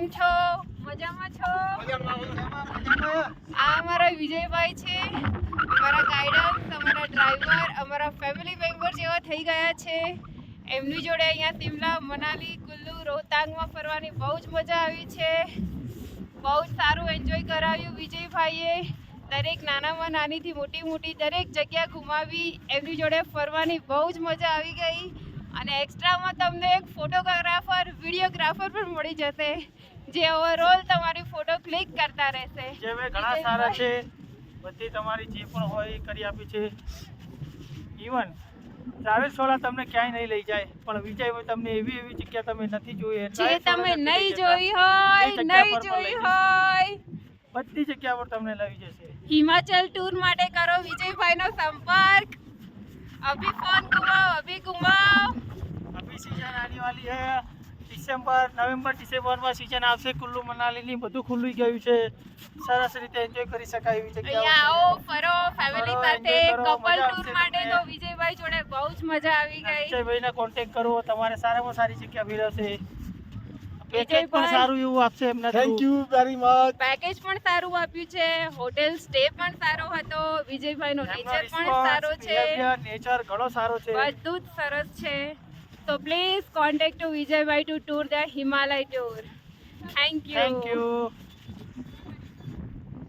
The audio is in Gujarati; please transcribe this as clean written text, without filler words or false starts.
કેમ છો? મજામાં છો? આ અમારા વિજયભાઈ છે, અમારા ગાઈડન્સ, અમારા ડ્રાઈવર, અમારા ફેમિલી મેમ્બર જેવા થઈ ગયા છે. એમની જોડે અહીંયા શિમલા, મનાલી, કુલ્લુ, રોહતાંગમાં ફરવાની બહુ જ મજા આવી છે. બહુ જ સારું એન્જોય કરાવ્યું વિજયભાઈએ. દરેક નાનામાં નાનીથી મોટી દરેક જગ્યા ઘુમાવી. એમની જોડે ફરવાની બહુ જ મજા આવી ગઈ. અને એક્સ્ટ્રામાં તમને એક ફોટોગ્રાફર, વિડીયોગ્રાફર પણ મળી જશે, જે ઓવરઓલ તમારી ફોટો ક્લિક કરતા રહેશે. જે ઘણા સારા છે, બધી તમારી જે પણ હોય એ કરી આપી છે. ઇવન ટ્રાવેલ્સવાળા તમને ક્યાંય નહીં લઈ જાય, પણ વિજયભાઈ તમને એવી જગ્યા તમે નથી જોઈ, જે તમે નહીં જોઈ હોય, બધી જગ્યા પર તમને લઈ જશે. હિમાચલ ટૂર માટે કરો વિજયભાઈનો સંપર્ક. अभी फोन घुमाओ. अभी सीजन आने वाली है नवंबर डिसेम्બરમાં સીઝન આવશે. કુલ્લુ મનાલીની બધું ખુલ્લી ગયું છે. સરસ રીતે એન્જોય કરી શકાય એવી જગ્યા. અહીંયા આવો, ફરો ફેમિલી સાથે. કપલ ટૂર માટે તો વિજયભાઈ જોડે બહુ જ મજા આવી ગઈ. વિજયભાઈને કોન્ટેક્ટ કરો, તમારે સારામાં સારી જગ્યા ફેરવશે. પેકેજ પણ સારું એવું આપશે એમને. Thank you very much. Package પણ સારું આપ્યું છે, હોટેલ સ્ટે પણ સારો હતો. વિજયભાઈનો નેચર પણ સારો છે, નેચર ઘણો સારો છે, બધું જ સરસ છે. So please contact to Vijaybai to tour the Himalaya tour. Thank you. Thank you.